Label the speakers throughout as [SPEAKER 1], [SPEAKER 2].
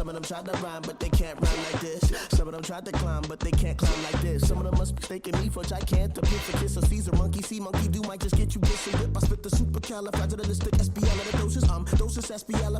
[SPEAKER 1] of them tried to rhyme, but they can't rhyme like this. Some of them tried to climb, but they can't climb like this. Some of them must mistaken me for gigantic. Pizza kiss a Caesar monkey, see monkey do might just get you this a whip. I spit the supercalifragilistic SPL of the doses. Doses SPL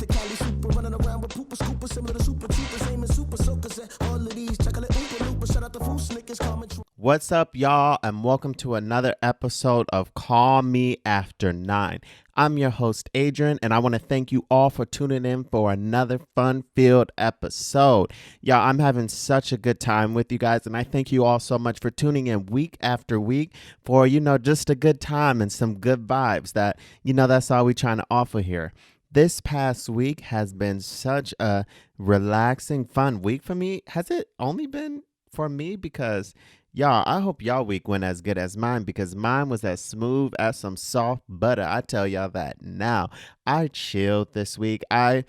[SPEAKER 1] Cali super running around with pooper scooper, similar to super troopers, aiming super soakers at all of these chocolate oompa loopers. Shout out to food snickers, common true.
[SPEAKER 2] What's up, y'all, and welcome to another episode of Call Me After 9. I'm your host, Adrian, and I want to thank you all for tuning in for another fun-filled episode. Y'all, I'm having such a good time with you guys, and I thank you all so much for tuning in week after week for, just a good time and some good vibes that, that's all we're trying to offer here. This past week has been such a relaxing, fun week for me. Has it only been for me? Because y'all, I hope y'all week went as good as mine, because mine was as smooth as some soft butter. I tell y'all that now. I chilled this week. I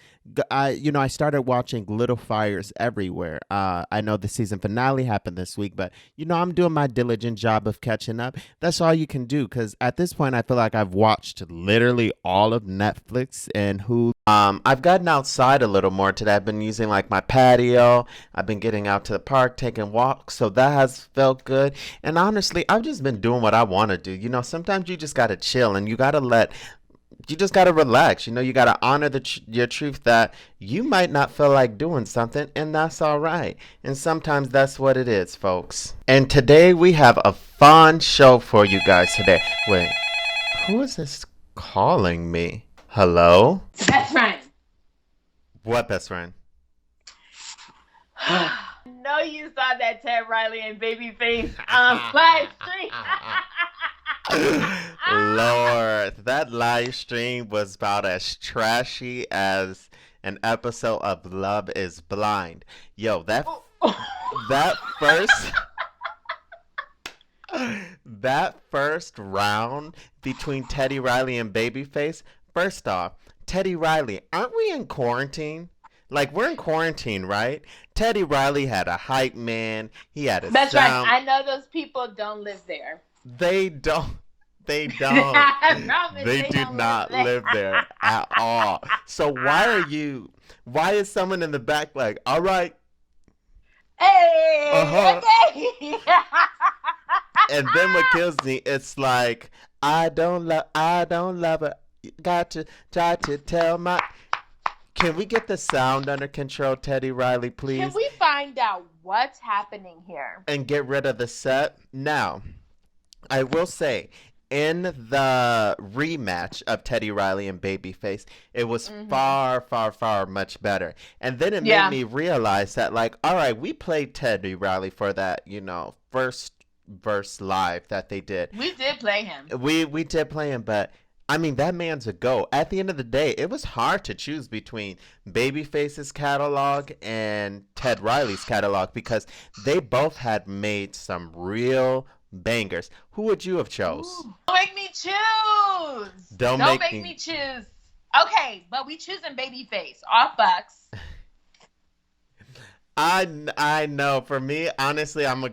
[SPEAKER 2] started watching Little Fires Everywhere. I know the season finale happened this week, but I'm doing my diligent job of catching up. That's all you can do, because at this point, I feel like I've watched literally all of Netflix and Hulu. I've gotten outside a little more today. I've been using like my patio. I've been getting out to the park, taking walks, so that has felt good. And honestly, I've just been doing what I want to do. Sometimes you just gotta chill, and you just gotta relax. You gotta honor your truth that you might not feel like doing something, and that's all right. And sometimes that's what it is, folks. And today we have a fun show for you guys today. Wait, who is this calling me? Hello?
[SPEAKER 3] Best friend.
[SPEAKER 2] What best friend?
[SPEAKER 3] No, you saw that Ted Riley and Babyface live stream.
[SPEAKER 2] Lord, that live stream was about as trashy as an episode of Love is Blind. Yo, that first round between Teddy Riley and Babyface. First off, Teddy Riley, aren't we in quarantine? Like, we're in quarantine, right? Teddy Riley had a hype man. He had a
[SPEAKER 3] That's
[SPEAKER 2] sound.
[SPEAKER 3] right. I know those people don't live there.
[SPEAKER 2] They don't. They do not live there at all. So why is someone in the back like, all right.
[SPEAKER 3] Hey, okay.
[SPEAKER 2] And then what kills me, it's like, I don't love her. Got to try to tell my... Can we get the sound under control, Teddy Riley, please?
[SPEAKER 3] Can we find out what's happening here?
[SPEAKER 2] And get rid of the set? Now, I will say, in the rematch of Teddy Riley and Babyface, it was far, far, far much better. And then it made me realize that, like, all right, we played Teddy Riley for that, first verse live that they did.
[SPEAKER 3] We did play him.
[SPEAKER 2] We did play him, but... I mean, that man's a GOAT. At the end of the day, it was hard to choose between Babyface's catalog and Ted Riley's catalog, because they both had made some real bangers. Who would you have chose?
[SPEAKER 3] Ooh. Don't make me choose. Don't make me choose. Okay, but we choosing Babyface. Off Bucks.
[SPEAKER 2] I know. For me, honestly, I'm a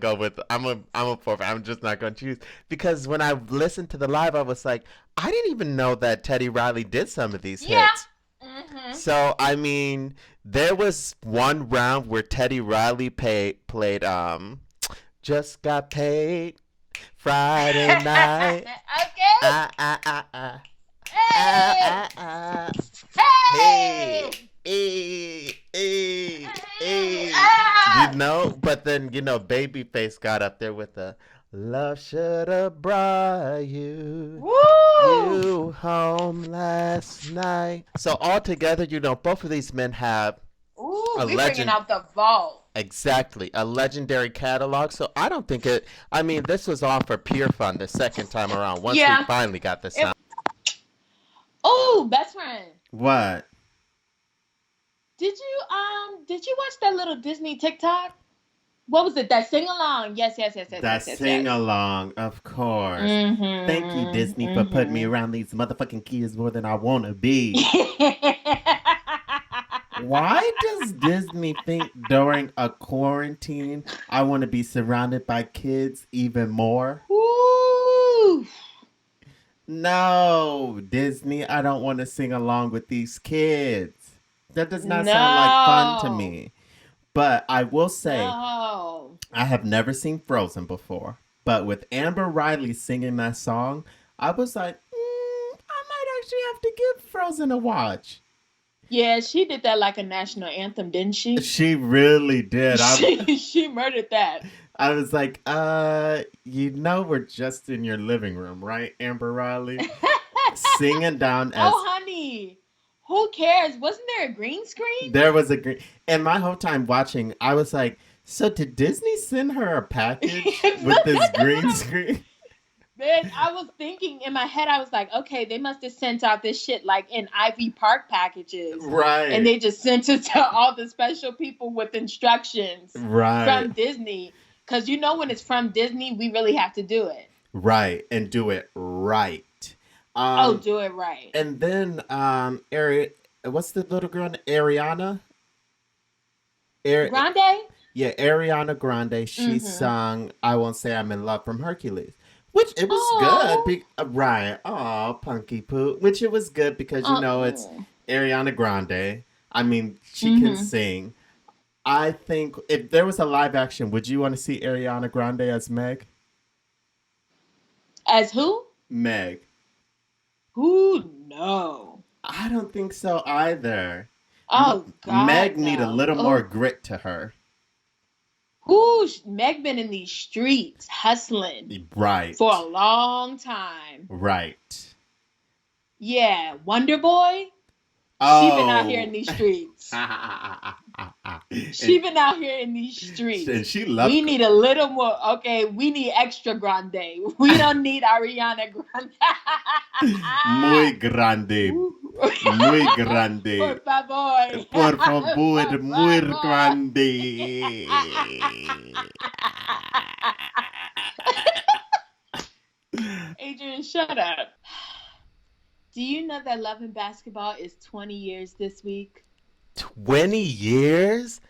[SPEAKER 2] forfeit. I'm just not gonna choose, because when I listened to the live, I was like, I didn't even know that Teddy Riley did some of these hits.
[SPEAKER 3] Mm-hmm.
[SPEAKER 2] So I mean, there was one round where Teddy Riley played "Just Got Paid Friday Night."
[SPEAKER 3] Okay. Hey.
[SPEAKER 2] Hey. But then, Babyface got up there with the "Love should have brought you home last night." So altogether, both of these men have
[SPEAKER 3] bringing out the vault.
[SPEAKER 2] Exactly, a legendary catalog. So I don't think this was all for pure fun the second time around, once we finally got the sound.
[SPEAKER 3] Oh, best friend.
[SPEAKER 2] What?
[SPEAKER 3] Did you watch that little Disney TikTok? What was it? That sing-along? Yes.
[SPEAKER 2] That sing-along, of course.
[SPEAKER 3] Mm-hmm,
[SPEAKER 2] Thank you, Disney, for putting me around these motherfucking kids more than I want to be. Why does Disney think during a quarantine I want to be surrounded by kids even more?
[SPEAKER 3] Ooh.
[SPEAKER 2] No, Disney, I don't want to sing along with these kids. That does not sound like fun to
[SPEAKER 3] No.
[SPEAKER 2] me. But I will say,
[SPEAKER 3] No.
[SPEAKER 2] I have never seen Frozen before. But with Amber Riley singing that song, I was like, I might actually have to give Frozen a watch.
[SPEAKER 3] Yeah, she did that like a national anthem, didn't she?
[SPEAKER 2] She really did.
[SPEAKER 3] She murdered that.
[SPEAKER 2] I was like, we're just in your living room, right, Amber Riley? Singing down as...
[SPEAKER 3] Oh, honey. Who cares? Wasn't there a green screen?
[SPEAKER 2] There was a green... And my whole time watching, I was like, so did Disney send her a package with this green screen?
[SPEAKER 3] Then I was thinking in my head, I was like, okay, they must have sent out this shit like in Ivy Park packages.
[SPEAKER 2] Right.
[SPEAKER 3] And they just sent it to all the special people with instructions from Disney. Because when it's from Disney, we really have to do it.
[SPEAKER 2] Right. And do it right.
[SPEAKER 3] Do it right.
[SPEAKER 2] And then, what's the little girl? Ariana?
[SPEAKER 3] Grande?
[SPEAKER 2] Yeah, Ariana Grande. She sung I Won't Say I'm in Love from Hercules. Which it was good. Right. Oh, Punky Poo. Which it was good because, it's Ariana Grande. I mean, she can sing. I think if there was a live action, would you want to see Ariana Grande as Meg?
[SPEAKER 3] As who?
[SPEAKER 2] Meg.
[SPEAKER 3] Who? No.
[SPEAKER 2] I don't think so either.
[SPEAKER 3] Oh, God.
[SPEAKER 2] Meg need a little more grit to her.
[SPEAKER 3] Meg been in these streets hustling.
[SPEAKER 2] Right.
[SPEAKER 3] For a long time.
[SPEAKER 2] Right.
[SPEAKER 3] Yeah. Wonder Boy? She been out here in these streets. She been out here in these streets.
[SPEAKER 2] And she loves
[SPEAKER 3] We need a little more. Okay, we need extra grande. We don't need Ariana Grande.
[SPEAKER 2] Muy grande. Muy grande.
[SPEAKER 3] Por favor.
[SPEAKER 2] Por favor, muy grande.
[SPEAKER 3] Adrian, shut up. Do you know that Love and Basketball is 20 years this week?
[SPEAKER 2] 20 years?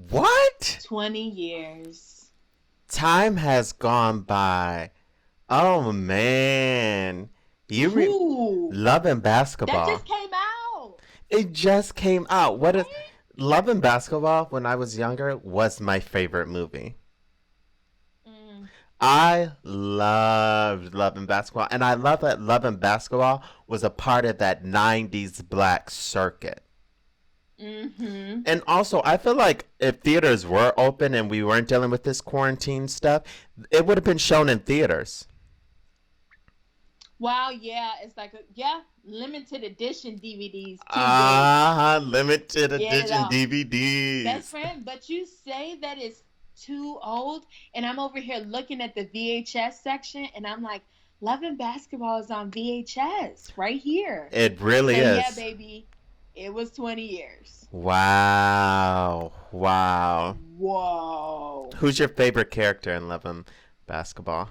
[SPEAKER 2] What?
[SPEAKER 3] 20 years.
[SPEAKER 2] Time has gone by. Oh, man. Love and Basketball.
[SPEAKER 3] That just came out.
[SPEAKER 2] It just came out. What is... Love and Basketball, when I was younger, was my favorite movie. I loved Love and Basketball. And I love that Love and Basketball was a part of that 90s black circuit.
[SPEAKER 3] Mm-hmm.
[SPEAKER 2] And also, I feel like if theaters were open and we weren't dealing with this quarantine stuff, it would have been shown in theaters.
[SPEAKER 3] Wow, yeah. It's like, limited edition DVDs.
[SPEAKER 2] Limited edition DVDs.
[SPEAKER 3] Best friend, but you say that it's too old, and I'm over here looking at the VHS section, and I'm like, Love and Basketball is on VHS right here.
[SPEAKER 2] It really is.
[SPEAKER 3] Yeah, baby, it was 20 years.
[SPEAKER 2] Wow.
[SPEAKER 3] Whoa.
[SPEAKER 2] Who's your favorite character in Love and Basketball?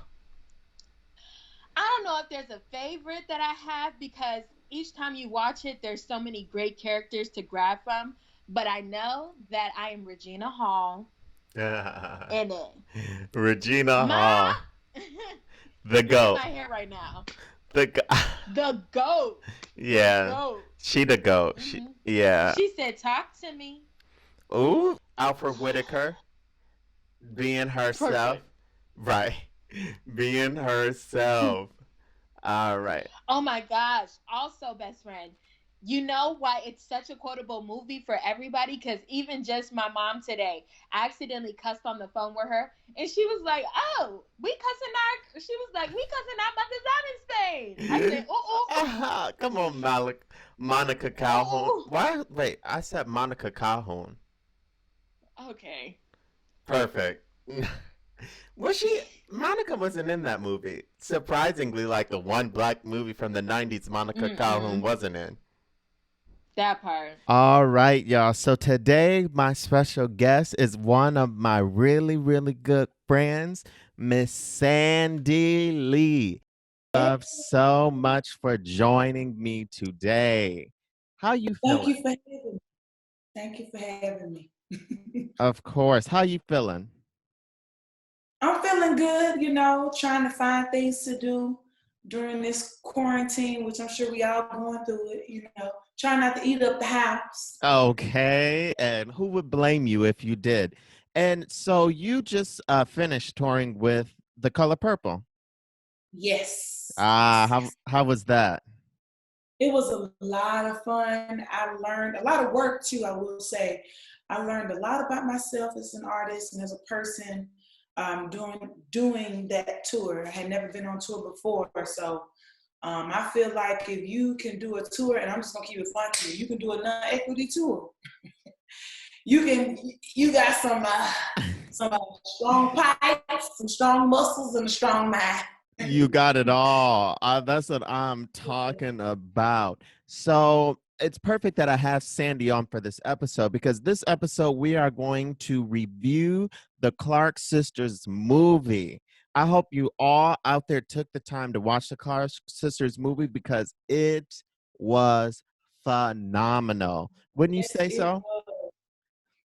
[SPEAKER 3] I don't know if there's a favorite that I have, because each time you watch it, there's so many great characters to grab from, but I know that I am Regina Hall. In it.
[SPEAKER 2] Regina Hall. The GOAT.
[SPEAKER 3] My hair right now.
[SPEAKER 2] The
[SPEAKER 3] GOAT.
[SPEAKER 2] Yeah.
[SPEAKER 3] The GOAT.
[SPEAKER 2] She the GOAT.
[SPEAKER 3] Mm-hmm. She said, talk to me.
[SPEAKER 2] Ooh. Alfred Whitaker. Being herself.
[SPEAKER 3] Perfect.
[SPEAKER 2] Right. Being herself. All right.
[SPEAKER 3] Oh my gosh. Also, best friend, you know why it's such a quotable movie for everybody? Because even just my mom today, I accidentally cussed on the phone with her, and she was like, "Oh, we cussing our mothers out in Spain." I said, "Oh."
[SPEAKER 2] Come on, Monica Calhoun. Ooh. Why? Wait, I said Monica Calhoun.
[SPEAKER 3] Okay.
[SPEAKER 2] Perfect. Monica wasn't in that movie. Surprisingly, like the one black movie from the 90s Monica Calhoun wasn't in.
[SPEAKER 3] That part.
[SPEAKER 2] All right, y'all. So today, my special guest is one of my really, really good friends, Miss Sandie Lee. Love so much for joining me today. How you feeling?
[SPEAKER 4] Thank you for having me.
[SPEAKER 2] Of course. How you feeling?
[SPEAKER 4] I'm feeling good, trying to find things to do during this quarantine, which I'm sure we all going through it, trying not to eat up the house.
[SPEAKER 2] Okay, and who would blame you if you did? And so you just finished touring with The Color Purple.
[SPEAKER 4] Yes,
[SPEAKER 2] Ah,
[SPEAKER 4] yes,
[SPEAKER 2] how
[SPEAKER 4] yes.
[SPEAKER 2] how was that?
[SPEAKER 4] It was a lot of fun. I learned a lot of work too, I will say. I learned a lot about myself as an artist and as a person doing that tour. I had never been on tour before, so I feel like if you can do a tour, and I'm just gonna keep it fun to you can do a non-equity tour. You got some strong pipes, some strong muscles, and a strong mind.
[SPEAKER 2] You got it all. That's what I'm talking about. So it's perfect that I have Sandie on for this episode because this episode we are going to review the Clark Sisters movie. I hope you all out there took the time to watch the Clark Sisters movie because it was phenomenal. Wouldn't you
[SPEAKER 4] Yes,
[SPEAKER 2] say
[SPEAKER 4] it
[SPEAKER 2] so?
[SPEAKER 4] was.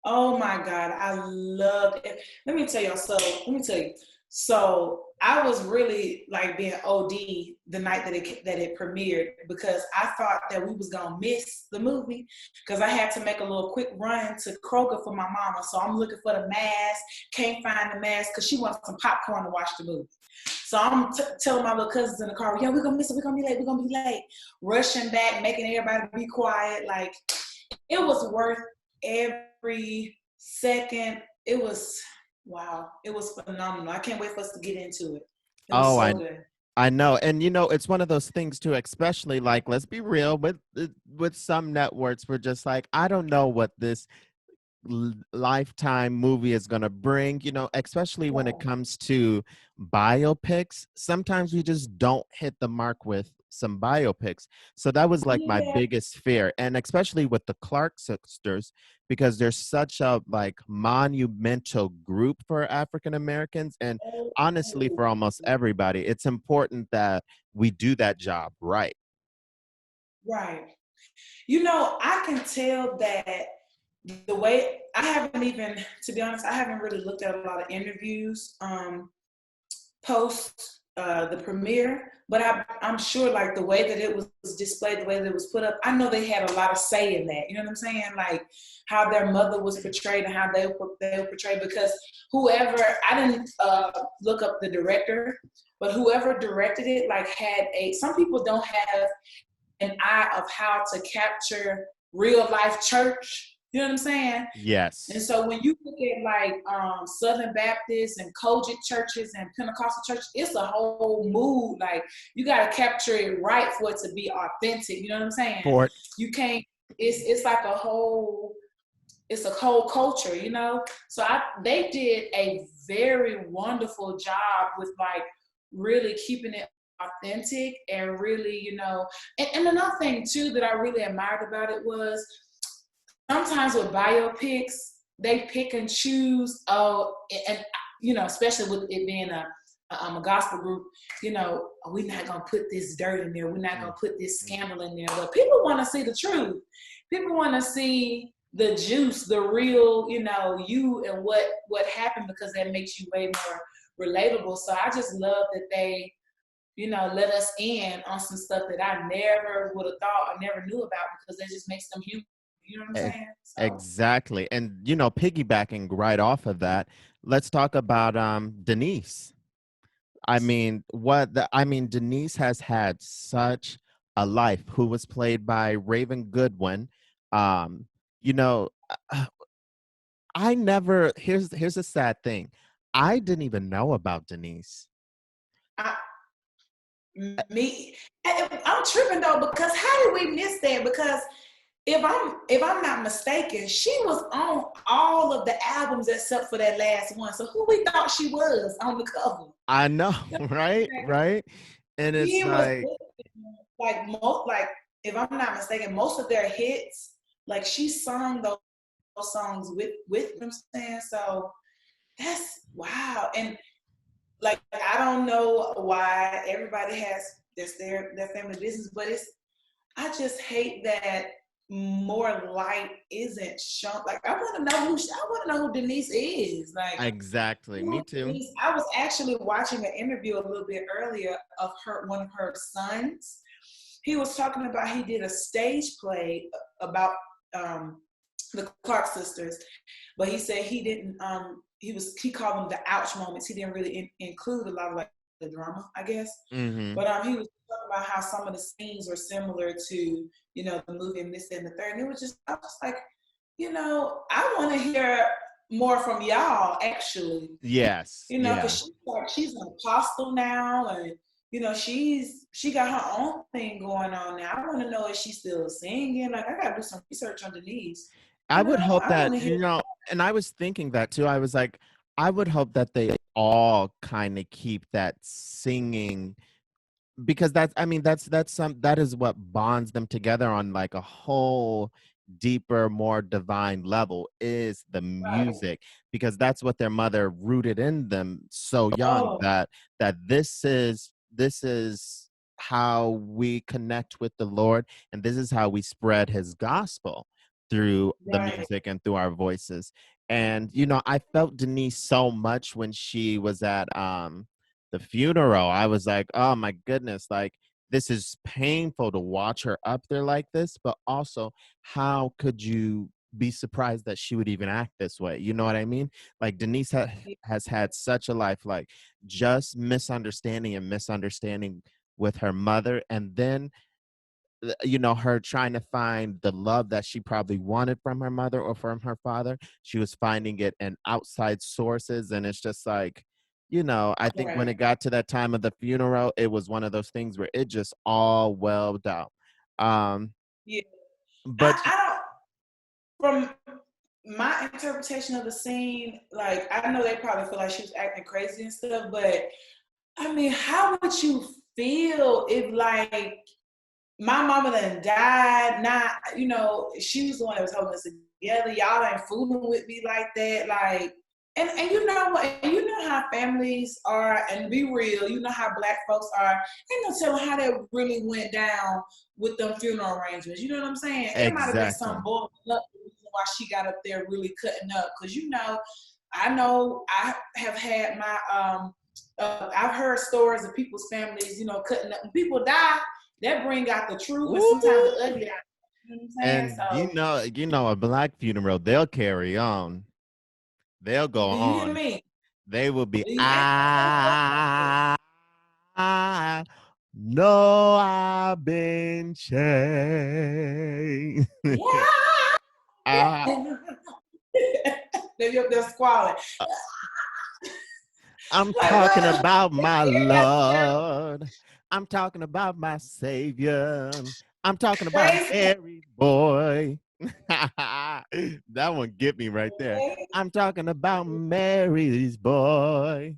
[SPEAKER 4] Oh my God, I loved it. Let me tell you. So I was really like being OD the night that it premiered because I thought that we was gonna miss the movie because I had to make a little quick run to Kroger for my mama. So I'm looking for the mask, can't find the mask because she wants some popcorn to watch the movie. So I'm telling my little cousins in the car, yeah, we're gonna miss it, we're gonna be late, we're gonna be late. Rushing back, making everybody be quiet. Like it was worth every second. It was wow. It was phenomenal. I can't wait for us to get into it. It was
[SPEAKER 2] Oh,
[SPEAKER 4] so
[SPEAKER 2] I
[SPEAKER 4] good.
[SPEAKER 2] I know, and it's one of those things too, especially like let's be real with some networks, we're just like, I don't know what this lifetime movie is going to bring, especially when it
[SPEAKER 4] Yeah.
[SPEAKER 2] comes to biopics. Sometimes we just don't hit the mark with some biopics. So that was like my
[SPEAKER 4] Yeah.
[SPEAKER 2] biggest fear. And especially with the Clark sisters, because they're such a like monumental group for African Americans. And honestly, for almost everybody, it's important that we do that job right.
[SPEAKER 4] Right. I can tell that the way I haven't even, to be honest, I haven't really looked at a lot of interviews post the premiere, but I'm sure like the way that it was displayed, the way that it was put up, I know they had a lot of say in that. You know what I'm saying? Like how their mother was portrayed and how they were portrayed. Because whoever, I didn't look up the director, but whoever directed it, like some people don't have an eye of how to capture real life church. You know what I'm saying? And
[SPEAKER 2] Yes.
[SPEAKER 4] so when you look at like Southern Baptist and Kojic churches and Pentecostal churches, it's a whole mood. Like you got to capture it right for it to be authentic. You know what I'm saying?
[SPEAKER 2] For
[SPEAKER 4] You can't. It's like it's a whole culture. So they did a very wonderful job with like really keeping it authentic and really. And another thing too that I really admired about it was sometimes with biopics, they pick and choose. Especially with it being a gospel group, we're not gonna put this dirt in there. We're not gonna put this scandal in there. But people want to see the truth. People want to see the juice, the real, you and what happened because that makes you way more relatable. So I just love that they let us in on some stuff that I never would have thought or never knew about because that just makes them human. You know what I'm
[SPEAKER 2] E-
[SPEAKER 4] saying? So
[SPEAKER 2] Exactly. And piggybacking right off of that, let's talk about Denise. Denise has had such a life who was played by Raven Goodwin. Um, you know, uh, I never here's a sad thing. I didn't even know about Denise.
[SPEAKER 4] I, I'm tripping though because how did we miss that? Because if I'm not mistaken, she was on all of the albums except for that last one. So who we thought she was on the cover?
[SPEAKER 2] I know, right? Right? And it's
[SPEAKER 4] She was
[SPEAKER 2] like
[SPEAKER 4] like if I'm not mistaken, most of their hits, like she sung those songs with them saying. So that's wow. And like I don't know why everybody has that's their family business, but I just hate that more light isn't shown. Like I want to know who Denise is. Like
[SPEAKER 2] exactly. Me too.
[SPEAKER 4] Denise, I was actually watching an interview a little bit earlier of one of her sons, he was talking about he did a stage play about the Clark sisters, but he said he didn't. He called them the ouch moments. He didn't really include a lot of like the drama, I guess.
[SPEAKER 2] Mm-hmm.
[SPEAKER 4] But he was talking about how some of the scenes were similar to the movie and this and the third. And it was just I was like, I want to hear more from y'all actually.
[SPEAKER 2] Yes.
[SPEAKER 4] Because she's an apostle now, and she got her own thing going on now. I want to know if she's still singing. Like I gotta do some research on Denise.
[SPEAKER 2] I would hope
[SPEAKER 4] I
[SPEAKER 2] that,
[SPEAKER 4] want to hear.
[SPEAKER 2] and I was thinking that too. I was like, I would hope that they all kind of keep that singing, because that is what bonds them together on like a whole deeper, more divine level, is the
[SPEAKER 4] Right.
[SPEAKER 2] music, because that's what their mother rooted in them so young,
[SPEAKER 4] Oh,
[SPEAKER 2] that this is how we connect with the Lord, and this is how we spread his gospel through the
[SPEAKER 4] right.
[SPEAKER 2] music and through our voices. And I felt Denise so much when she was at the funeral. I was like, oh my goodness, like this is painful to watch her up there like this, but also how could you be surprised that she would even act this way? You know what I mean? Like Denise has had such a life, like just misunderstanding with her mother, and then her trying to find the love that she probably wanted from her mother or from her father. She was finding it in outside sources, and it's just like, I think when
[SPEAKER 4] Right.
[SPEAKER 2] it got to that time of the funeral, it was one of those things where it just all welled out.
[SPEAKER 4] Yeah.
[SPEAKER 2] But
[SPEAKER 4] I don't. From my interpretation of the scene, like I know they probably feel like she was acting crazy and stuff, but I mean, how would you feel if like my mama done died? Not, she was the one that was holding us together. Y'all ain't fooling with me like that. Like, and you know what? You know how families are, and be real. You know how Black folks are. Ain't no telling how that really went down with them funeral arrangements. You know what I'm saying? It might have been
[SPEAKER 2] exactly.
[SPEAKER 4] some boiling up reason why she got up there really cutting up. Because I know I have had my I've heard stories of people's families, cutting up. When people die, that bring out the true and sometimes the
[SPEAKER 2] Ooh.
[SPEAKER 4] ugly out. You know what I'm saying?
[SPEAKER 2] And
[SPEAKER 4] So,
[SPEAKER 2] a Black funeral, they'll carry on. They'll go
[SPEAKER 4] do you hear
[SPEAKER 2] on.
[SPEAKER 4] me?
[SPEAKER 2] They will be,
[SPEAKER 4] Yeah.
[SPEAKER 2] I know I've been changed. Ah,
[SPEAKER 4] They're squalling.
[SPEAKER 2] I'm
[SPEAKER 4] Like,
[SPEAKER 2] talking
[SPEAKER 4] what?
[SPEAKER 2] about my Lord. I'm talking about my Savior. I'm talking about
[SPEAKER 4] Praise
[SPEAKER 2] Mary's boy. That one get me right there. I'm talking about Mary's boy.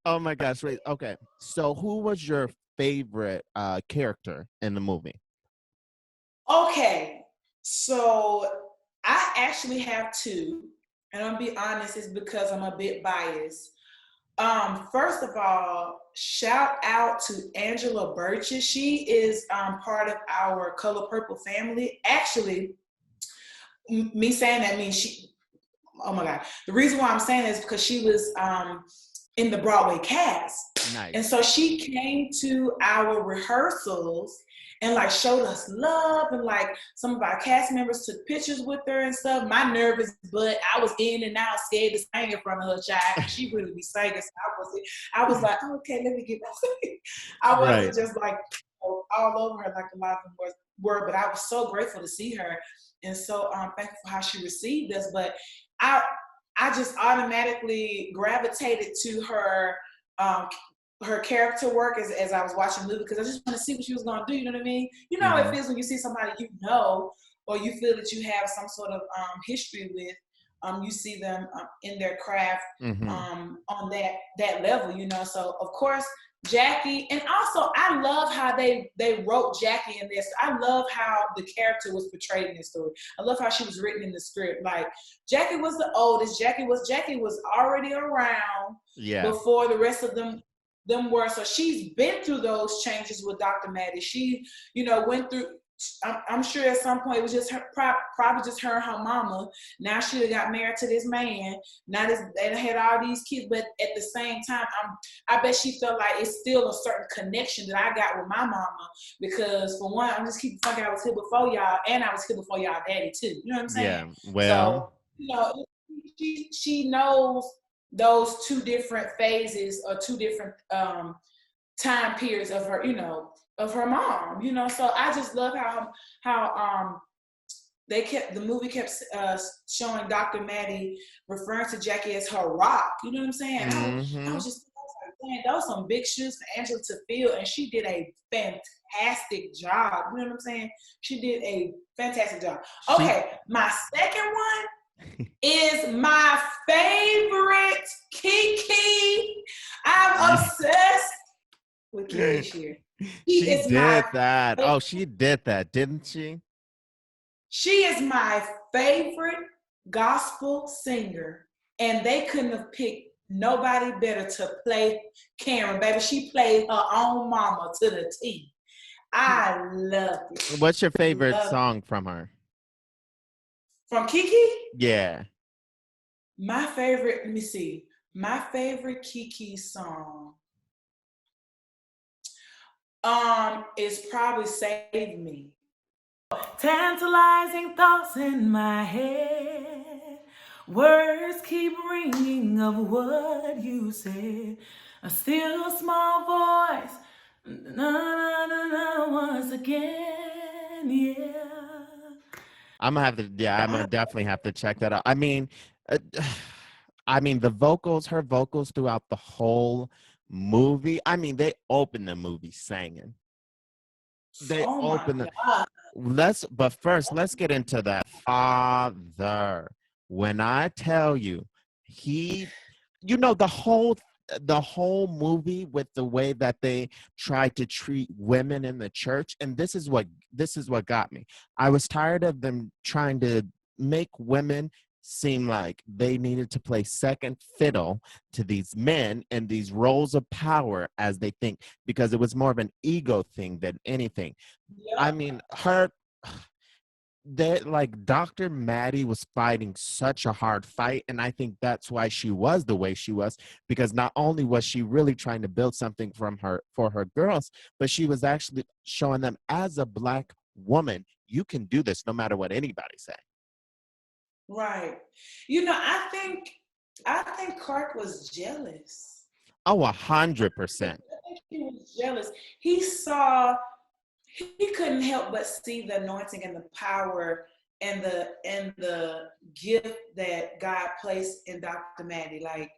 [SPEAKER 2] Oh my gosh. Wait. Okay. So who was your favorite character in the movie?
[SPEAKER 4] Okay, so I actually have two, and I'm gonna be honest, it's because I'm a bit biased. First of all, shout out to Angela Burgess. She is part of our Color Purple family. Actually, me saying that means she. Oh my God! The reason why I'm saying that is because she was in the Broadway cast, and
[SPEAKER 2] Nice.
[SPEAKER 4] so she came to our rehearsals and like showed us love, and like some of our cast members took pictures with her and stuff. My nervous butt, I was in and out, scared to sing in front of her child, and she really be singing. So I was like, okay, let me get back. I
[SPEAKER 2] Right.
[SPEAKER 4] wasn't just like all over her like a lot of them were, but I was so grateful to see her, and so thankful for how she received us. But I I just automatically gravitated to um, her character work as I was watching the movie, because I just want to see what she was going to do. You know what I mean? You know how it
[SPEAKER 2] Hmm.
[SPEAKER 4] feels when you see somebody or you feel that you have some sort of history with. You see them in their craft
[SPEAKER 2] Hmm.
[SPEAKER 4] on that level. So of course Jackie, and also I love how they wrote Jackie in this. I love how the character was portrayed in this story. I love how she was written in the script. Like Jackie was the oldest. Jackie was already around
[SPEAKER 2] Yeah.
[SPEAKER 4] before the rest of them were. So she's been through those changes with Dr. Maddie. She, went through. I'm sure at some point it was just her, probably just her and her mama. Now she done got married to this man. Now they had all these kids, but at the same time, I bet she felt like it's still a certain connection that I got with my mama, because for one, I'm just keeping fucking I was here before y'all, and I was here before y'all daddy too. You know what I'm saying?
[SPEAKER 2] Yeah. Well,
[SPEAKER 4] So, she knows those two different phases or two different time periods of her, of her mom, So I just love how the movie kept showing Dr. Maddie referring to Jackie as her rock. You know what I'm saying? I was like, dang, that was some big shoes for Angela to fill, and she did a fantastic job. You know what I'm saying? She did a fantastic job. Okay, my second one is my favorite, Kiki. I'm obsessed with Kiki this year.
[SPEAKER 2] She did that. Oh, she did that, didn't she?
[SPEAKER 4] She is my favorite gospel singer, and they couldn't have picked nobody better to play Karen, baby. She played her own mama to the T. I love it.
[SPEAKER 2] What's your favorite song from her?
[SPEAKER 4] From Kiki?
[SPEAKER 2] Yeah.
[SPEAKER 4] My favorite, let me see. My favorite Kiki song is probably Save Me. Tantalizing thoughts in my head. Words keep ringing of what you said. A still small voice. Na, na, na, na, once again, yeah.
[SPEAKER 2] I'm gonna definitely have to check that out. I mean, the vocals, her vocals throughout the whole movie. I mean, they open the movie singing. But first, let's get into that father. When I tell you, the whole movie with the way that they tried to treat women in the church, and this is what got me. I was tired of them trying to make women seem like they needed to play second fiddle to these men and these roles of power as they think, because it was more of an ego thing than anything. Yep. I mean, Dr. Maddie was fighting such a hard fight, and I think that's why she was the way she was, because not only was she really trying to build something for her girls, but she was actually showing them, as a Black woman, you can do this no matter what anybody say.
[SPEAKER 4] Right. I think Clark was jealous.
[SPEAKER 2] Oh, 100%.
[SPEAKER 4] I think he was jealous. He couldn't help but see the anointing and the power and the gift that God placed in Dr. Maddie. Like,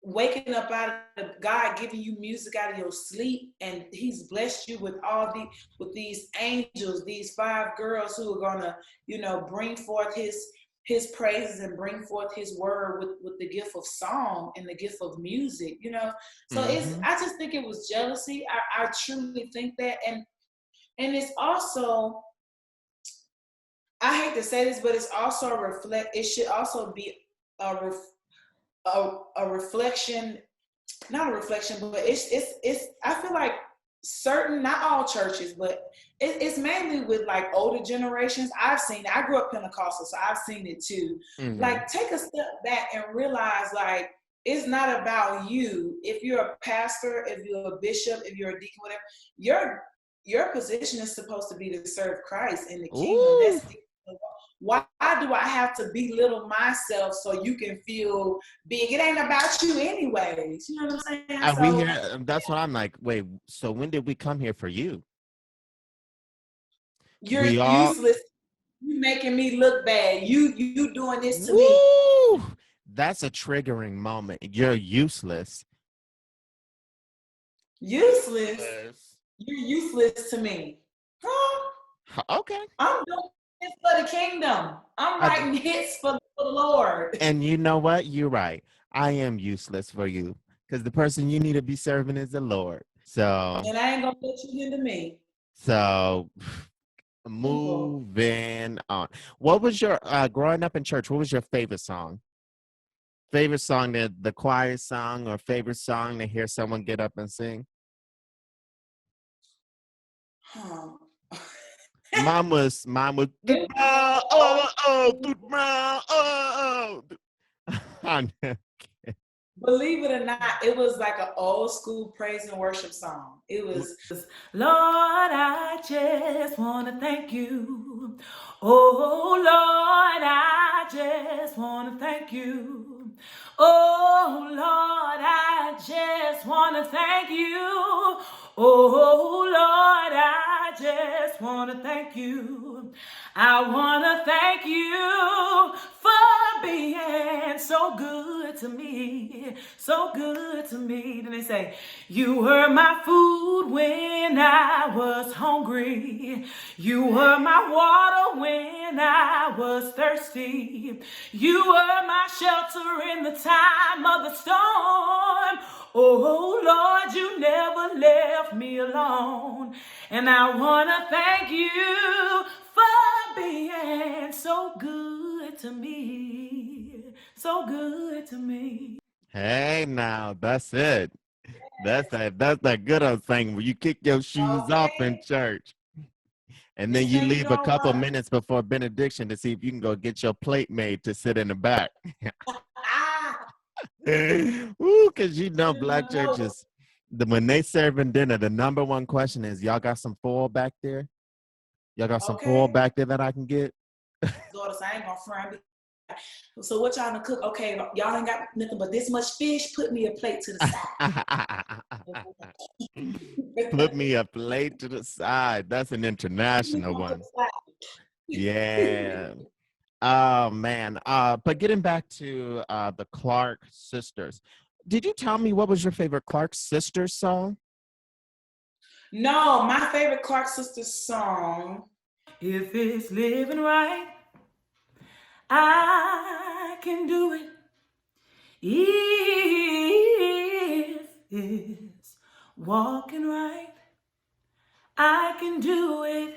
[SPEAKER 4] waking up out of God giving you music out of your sleep, and he's blessed you with these angels, these 5 girls who are gonna, bring forth his praises and bring forth his word with the gift of song and the gift of music, So I just think it was jealousy. I truly think that, and it's also, I hate to say this, but it's also it should also be a reflection, not a reflection, but it's I feel like certain, not all churches, but it's mainly with like older generations. I've seen it. I grew up Pentecostal, so I've seen it too. Mm-hmm. Like, take a step back and realize, like, it's not about you. If you're a pastor, if you're a bishop, if you're a deacon, whatever, your position is supposed to be to serve Christ in the kingdom. Why do I have to belittle myself so you can feel big? It ain't about you anyways. You know what I'm saying?
[SPEAKER 2] That's what I'm like, wait, so when did we come here for you?
[SPEAKER 4] You're useless. You making me look bad. You doing this to me.
[SPEAKER 2] That's a triggering moment. You're useless.
[SPEAKER 4] Useless? You're useless to me. Huh?
[SPEAKER 2] Okay.
[SPEAKER 4] I'm doing this for the kingdom. I'm writing hits for the Lord.
[SPEAKER 2] And you know what? You're right. I am useless for you, because the person you need to be serving is the Lord. So.
[SPEAKER 4] And I ain't gonna let you hinder me.
[SPEAKER 2] So, moving on. What was your growing up in church? What was your favorite song? Favorite song that the choir song, or favorite song to hear someone get up and sing? Mine was
[SPEAKER 4] It Believe it or not, it was like an old school praise and worship song. It was, Lord, I just want to thank you. Oh, Lord, I just want to thank you. Oh, Lord, I just want to thank you. Oh, Lord, I just want to thank you. I want to thank you for being so good to me, so good to me. Then they say, you were my food when I was hungry. You were my water when I was thirsty. You were my shelter in the time of the storm. Oh, Lord, you never left me alone. And I want to thank you for being so good to me. So good to me.
[SPEAKER 2] Hey, now that's it. That's that good old thing where you kick your shoes off in church, and then you
[SPEAKER 4] You
[SPEAKER 2] leave a
[SPEAKER 4] know
[SPEAKER 2] couple
[SPEAKER 4] what?
[SPEAKER 2] minutes before benediction to see if you can go get your plate made to sit in the back.
[SPEAKER 4] Ah,
[SPEAKER 2] Ooh, because black
[SPEAKER 4] no.
[SPEAKER 2] churches, when they serving dinner, the number one question is, y'all got some foil back there? Y'all got some foil
[SPEAKER 4] Okay.
[SPEAKER 2] back there that I can get?
[SPEAKER 4] Daughters, I ain't gonna front. So what y'all gonna cook? Okay, y'all ain't got nothing but this much fish. Put me a plate to the
[SPEAKER 2] Put
[SPEAKER 4] side.
[SPEAKER 2] me a plate to the side. That's an international one. Yeah. Oh man. But getting back to the Clark sisters. Did you tell me what was your favorite Clark sisters song?
[SPEAKER 4] No, my favorite Clark Sisters song. If it's living right, I can do it. If it's walking right, I can do it.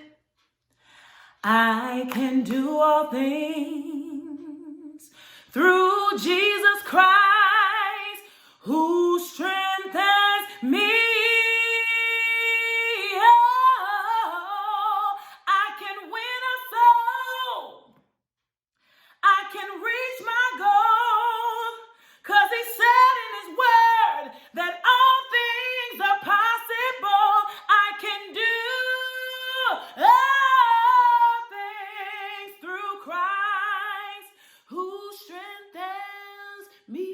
[SPEAKER 4] I can do all things through Jesus Christ who strengthens me. Oh, I can win a soul. I can reach my goal, 'cause he said in his word that all things are possible. I can do all things through Christ who strengthens me.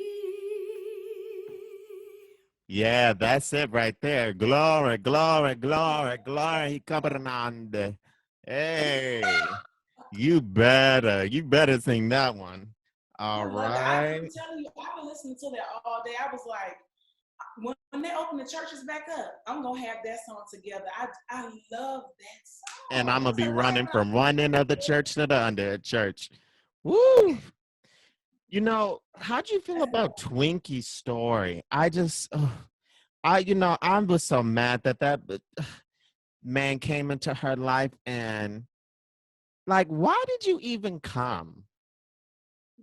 [SPEAKER 2] Yeah, that's it right there. Glory, glory, glory, glory. He coming on. Hey, you better sing that one.
[SPEAKER 4] I
[SPEAKER 2] All
[SPEAKER 4] love that. I'm
[SPEAKER 2] right.
[SPEAKER 4] telling you, I've been listening to that all day. I was like, when they open the churches back up, I'm gonna have that song together. I love that
[SPEAKER 2] And
[SPEAKER 4] song.
[SPEAKER 2] I'm gonna
[SPEAKER 4] It's
[SPEAKER 2] be
[SPEAKER 4] a right
[SPEAKER 2] running
[SPEAKER 4] now.
[SPEAKER 2] from one end of the church to the other church. Woo! How'd you feel about Twinkie's story? I was so mad that man came into her life, and like, why did you even come?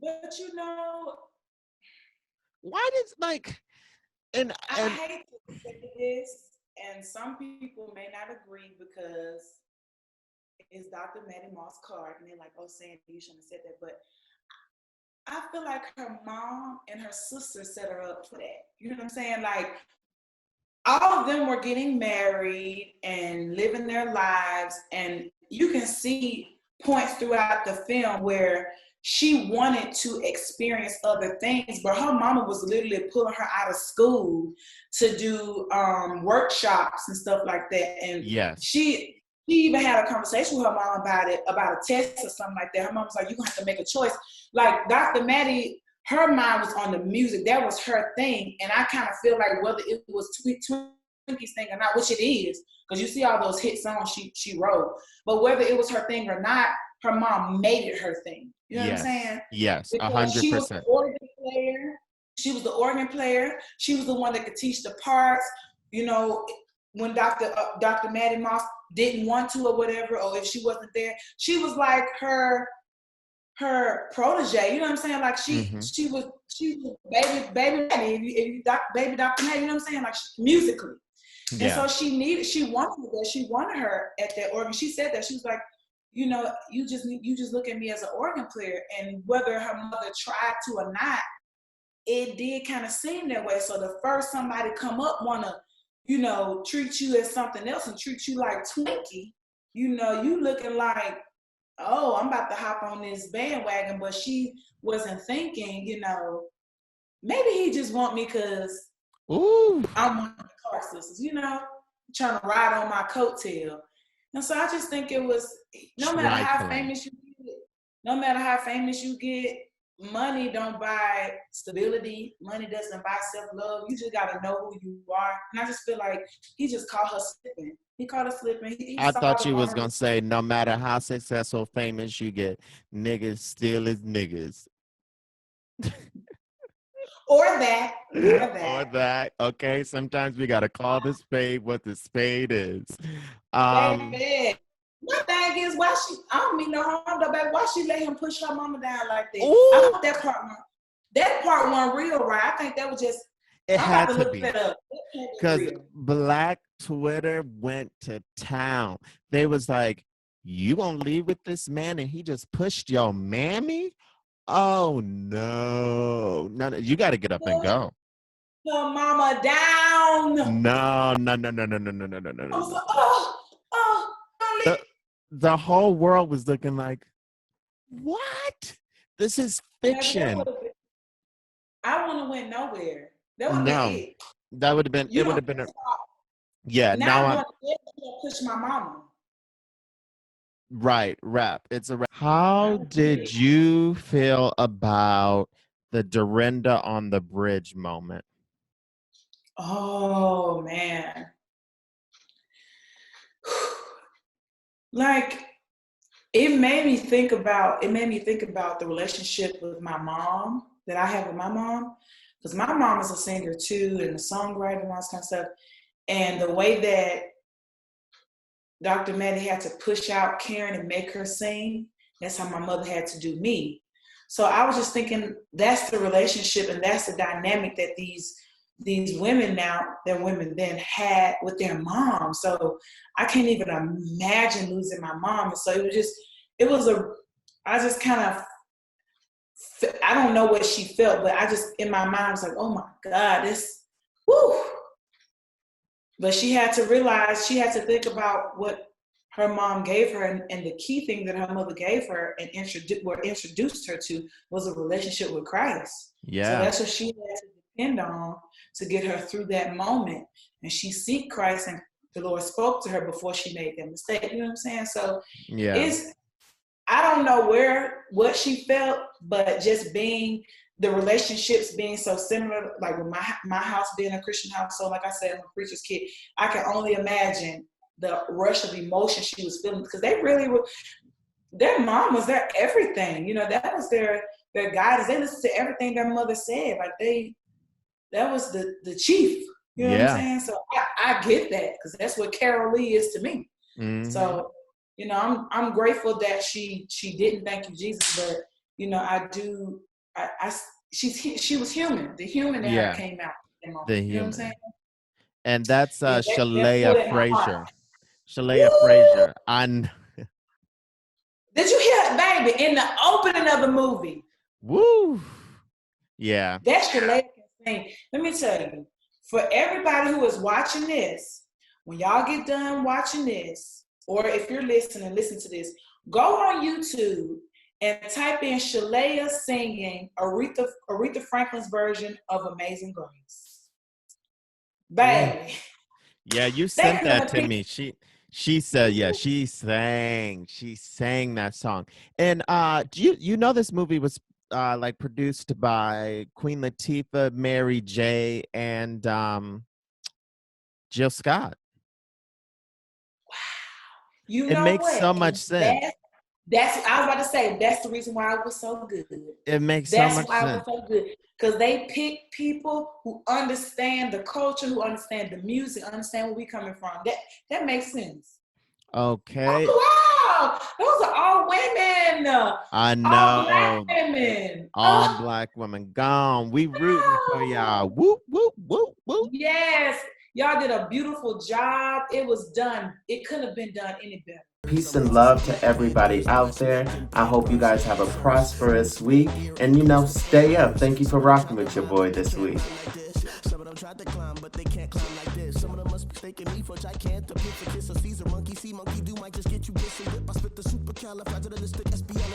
[SPEAKER 4] But
[SPEAKER 2] Why did and
[SPEAKER 4] I
[SPEAKER 2] and
[SPEAKER 4] hate to say this, and some people may not agree because it's Dr. Maddie Moss card, and they're like, "Oh, Sandy, you shouldn't have said that." But I feel like her mom and her sister set her up for that. You know what I'm saying? Like, all of them were getting married and living their lives, and you can see points throughout the film where she wanted to experience other things, but her mama was literally pulling her out of school to do workshops and stuff like that. And
[SPEAKER 2] yes.
[SPEAKER 4] she even had a conversation with her mom about it, about a test or something like that. Her mom was like, "You're gonna have to make a choice." Like Dr. Maddie, her mind was on the music. That was her thing. And I kind of feel like whether it was Twinkie's thing or not, which it is, because you see all those hit songs she wrote, but whether it was her thing or not, her mom made it her thing. You know what I'm saying?
[SPEAKER 2] Yes,
[SPEAKER 4] Because she was the
[SPEAKER 2] 100%.
[SPEAKER 4] organ player. She was the organ player. She was the one that could teach the parts. You know, when Dr. Maddie Moss didn't want to or whatever, or if she wasn't there, she was like her protege, you know what I'm saying? Like she was baby Maddie, baby Dr. Maddie, you know what I'm saying? Like musically. And
[SPEAKER 2] Yeah.
[SPEAKER 4] so she wanted her at that organ. She said that, she was like, you just look at me as an organ player. And whether her mother tried to or not, it did kind of seem that way. So the first somebody come up wanna, treat you as something else and treat you like Twinkie, you looking like, oh, I'm about to hop on this bandwagon. But she wasn't thinking, maybe he just want me because I'm one of the car sisters, trying to ride on my coattail. And so I just think it was, no matter how famous you get, money don't buy stability. Money doesn't buy self-love. You just got to know who you are. And I just feel like he just caught her slipping. He caught her slipping.
[SPEAKER 2] I thought you was going to say, no matter how successful, famous you get, niggas still is niggas.
[SPEAKER 4] Or that.
[SPEAKER 2] Or that. Okay, sometimes we got to call the spade what the spade is.
[SPEAKER 4] Baby. My thing is, I don't mean no harm though, baby. Why she let him push her mama down like that?
[SPEAKER 2] Ooh.
[SPEAKER 4] I hope that part wasn't real, right? I think that was just,
[SPEAKER 2] it had to
[SPEAKER 4] look
[SPEAKER 2] be.
[SPEAKER 4] that up.
[SPEAKER 2] Because Black Twitter went to town. They was like, you gonna leave with this man and he just pushed your mammy? Oh, no, you got to get up and go.
[SPEAKER 4] Her mama down.
[SPEAKER 2] No.
[SPEAKER 4] I was like,
[SPEAKER 2] the whole world was looking like, what? This is fiction.
[SPEAKER 4] I wouldn't have went nowhere. That would have been it.
[SPEAKER 2] That would have been, it would have been, now
[SPEAKER 4] I'm push my mama.
[SPEAKER 2] Right, rap. It's a rap. How did you feel about the Dorinda on the bridge moment?
[SPEAKER 4] Oh man. Like it made me think about the relationship with my mom that I have with my mom. Because my mom is a singer too and a songwriter and all this kind of stuff. And the way that Dr. Maddie had to push out Karen and make her sing, that's how my mother had to do me. So I was just thinking that's the relationship and that's the dynamic that these women now, their women then had with their mom. So I can't even imagine losing my mom. And so I don't know what she felt, but in my mind, I was like, oh my God, whew. But she had to realize, she had to think about what her mom gave her. And the key thing that her mother gave her and introduced her to was a relationship with Christ.
[SPEAKER 2] Yeah.
[SPEAKER 4] So that's what she had to depend on to get her through that moment. And she seeked Christ and the Lord spoke to her before she made that mistake. You know what I'm saying? So I don't know what she felt, but just the relationships being so similar, like with my house being a Christian house. So like I said, I'm a preacher's kid. I can only imagine the rush of emotion she was feeling because they really were, their mom was their everything. That was their guidance. They listened to everything their mother said. Like that was the chief. You know what I'm saying? So I get that because that's what Carol Lee is to me. Mm-hmm. So, I'm grateful that she didn't thank you, Jesus, but she was human. The human in her came out.
[SPEAKER 2] The human.
[SPEAKER 4] You know what I'm saying?
[SPEAKER 2] And that's Shalea Frazier. Shalea Frazier.
[SPEAKER 4] Did you hear it, baby? In the opening of the movie.
[SPEAKER 2] Woo. Yeah.
[SPEAKER 4] That's Shalea can sing. Let me tell you, for everybody who is watching this, when y'all get done watching this, or if you're listening, listen to this, go on YouTube and type in Shalea singing Aretha Franklin's version of Amazing Grace. Baby.
[SPEAKER 2] Yeah, you sent that to me. She said, she sang that song. And do you know this movie was produced by Queen Latifah, Mary J, and Jill Scott.
[SPEAKER 4] Wow.
[SPEAKER 2] It makes so much sense.
[SPEAKER 4] I was about to say, that's the reason why it was so good.
[SPEAKER 2] It makes so much sense. That's why
[SPEAKER 4] it was so good. Because they pick people who understand the culture, who understand the music, understand where we're coming from. That makes sense.
[SPEAKER 2] Okay.
[SPEAKER 4] Oh, wow. Those are all women.
[SPEAKER 2] I know.
[SPEAKER 4] All black women.
[SPEAKER 2] All black women. Gone. We rooting for y'all. Whoop, whoop, whoop, whoop.
[SPEAKER 4] Yes. Y'all did a beautiful job. It was done. It couldn't have been done any better.
[SPEAKER 2] Peace and love to everybody out there. I hope you guys have a prosperous week. And stay up. Thank you for rocking with your boy this week.
[SPEAKER 1] Some of them tried to climb, but they can't climb like this. Some of them must mistaken me for gigantic. A kiss, a Caesar monkey, see monkey do might just get you this and whip. I spit the supercalifragilistic SPL